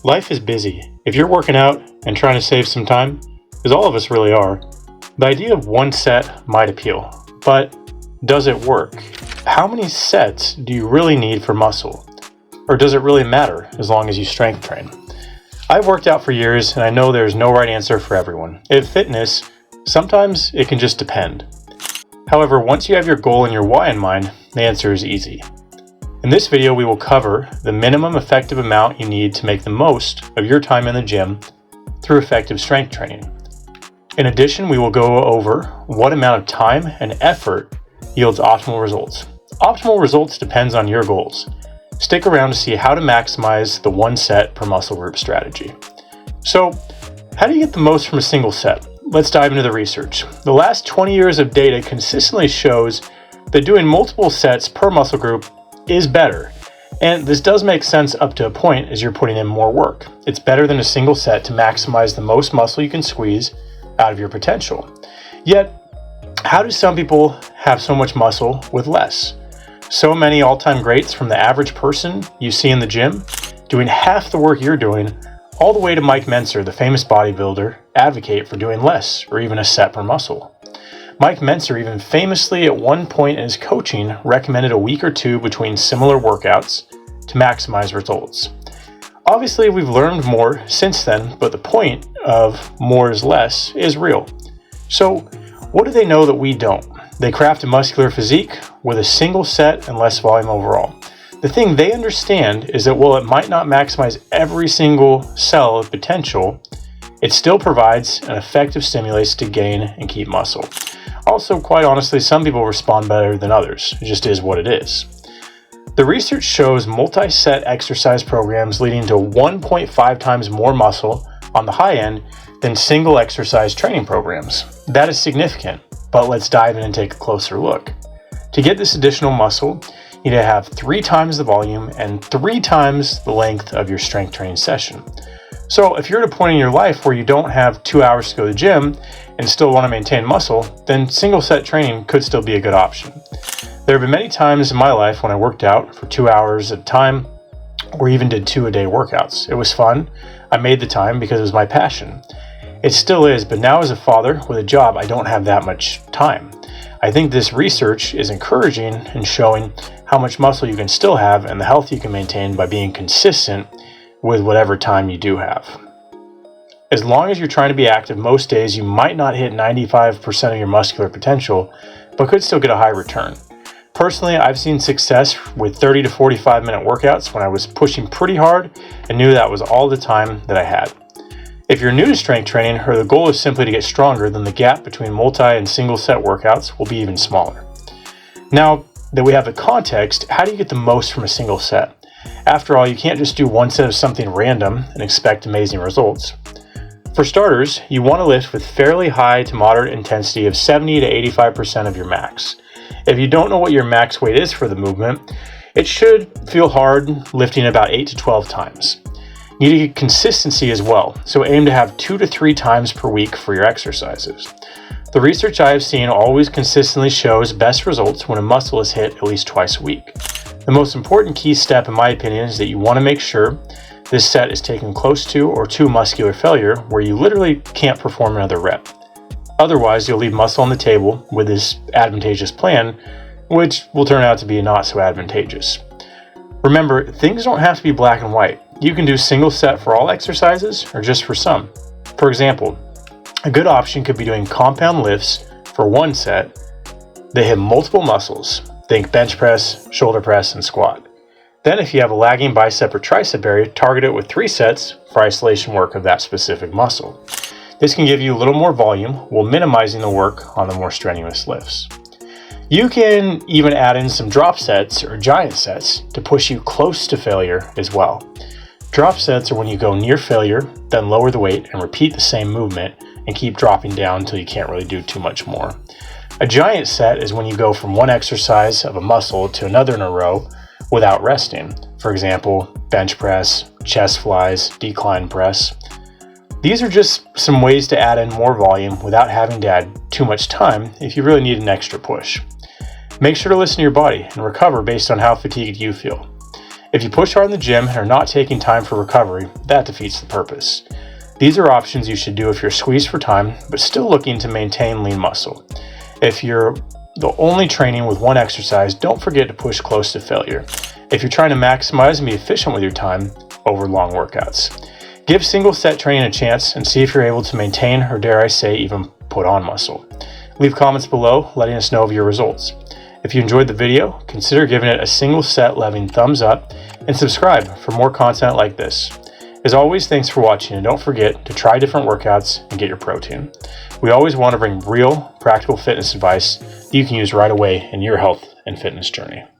Life is busy. If you're working out and trying to save some time, as all of us really are, the idea of one set might appeal. But does it work? How many sets do you really need for muscle? Or does it really matter as long as you strength train? I've worked out for years and I know there's no right answer for everyone. In fitness, sometimes it can just depend. However, once you have your goal and your why in mind, the answer is easy. In this video, we will cover the minimum effective amount you need to make the most of your time in the gym through effective strength training. In addition, we will go over what amount of time and effort yields optimal results. Optimal results depends on your goals. Stick around to see how to maximize the one set per muscle group strategy. So, how do you get the most from a single set? Let's dive into the research. The last 20 years of data consistently shows that doing multiple sets per muscle group is better. And this does make sense up to a point as you're putting in more work. It's better than a single set to maximize the most muscle you can squeeze out of your potential. Yet, how do some people have so much muscle with less? So many all-time greats from the average person you see in the gym doing half the work you're doing, all the way to Mike Mentzer, the famous bodybuilder, advocate for doing less or even a set per muscle. Mike Mentzer even famously at one point in his coaching recommended a week or two between similar workouts to maximize results. Obviously, we've learned more since then, but the point of more is less is real. So, what do they know that we don't? They craft a muscular physique with a single set and less volume overall. The thing they understand is that while it might not maximize every single cell of potential, it still provides an effective stimulus to gain and keep muscle. Also, quite honestly, some people respond better than others. It just is what it is. The research shows multi-set exercise programs leading to 1.5 times more muscle on the high end than single exercise training programs. That is significant, but let's dive in and take a closer look. To get this additional muscle, you need to have 3 times the volume and 3 times the length of your strength training session. So if you're at a point in your life where you don't have 2 hours to go to the gym and still want to maintain muscle, then single set training could still be a good option. There have been many times in my life when I worked out for 2 hours at a time or even did 2-a-day workouts. It was fun. I made the time because it was my passion. It still is, but now as a father with a job, I don't have that much time. I think this research is encouraging and showing how much muscle you can still have and the health you can maintain by being consistent with whatever time you do have. As long as you're trying to be active most days, you might not hit 95% of your muscular potential, but could still get a high return. Personally, I've seen success with 30 to 45 minute workouts when I was pushing pretty hard and knew that was all the time that I had. If you're new to strength training or the goal is simply to get stronger, then the gap between multi and single set workouts will be even smaller. Now that we have the context, how do you get the most from a single set? After all, you can't just do one set of something random and expect amazing results. For starters, you want to lift with fairly high to moderate intensity of 70 to 85% of your max. If you don't know what your max weight is for the movement, it should feel hard lifting about 8 to 12 times. You need to get consistency as well, so aim to have 2 to 3 times per week for your exercises. The research I have seen always consistently shows best results when a muscle is hit at least twice a week. The most important key step, in my opinion, is that you want to make sure this set is taken close to or to muscular failure where you literally can't perform another rep. Otherwise, you'll leave muscle on the table with this advantageous plan, which will turn out to be not so advantageous. Remember, things don't have to be black and white. You can do single set for all exercises or just for some. For example, a good option could be doing compound lifts for one set that hit multiple muscles. Think bench press, shoulder press, and squat. Then if you have a lagging bicep or tricep area, target it with 3 sets for isolation work of that specific muscle. This can give you a little more volume while minimizing the work on the more strenuous lifts. You can even add in some drop sets or giant sets to push you close to failure as well. Drop sets are when you go near failure, then lower the weight and repeat the same movement and keep dropping down until you can't really do too much more. A giant set is when you go from one exercise of a muscle to another in a row without resting. For example, bench press, chest flies, decline press. These are just some ways to add in more volume without having to add too much time if you really need an extra push. Make sure to listen to your body and recover based on how fatigued you feel. If you push hard in the gym and are not taking time for recovery, that defeats the purpose. These are options you should do if you're squeezed for time, but still looking to maintain lean muscle. If you're the only training with one exercise, don't forget to push close to failure. If you're trying to maximize and be efficient with your time, over long workouts. Give single set training a chance and see if you're able to maintain, or dare I say, even put on muscle. Leave comments below letting us know of your results. If you enjoyed the video, consider giving it a single set loving thumbs up and subscribe for more content like this. As always, thanks for watching, and don't forget to try different workouts and get your protein. We always want to bring real, practical fitness advice that you can use right away in your health and fitness journey.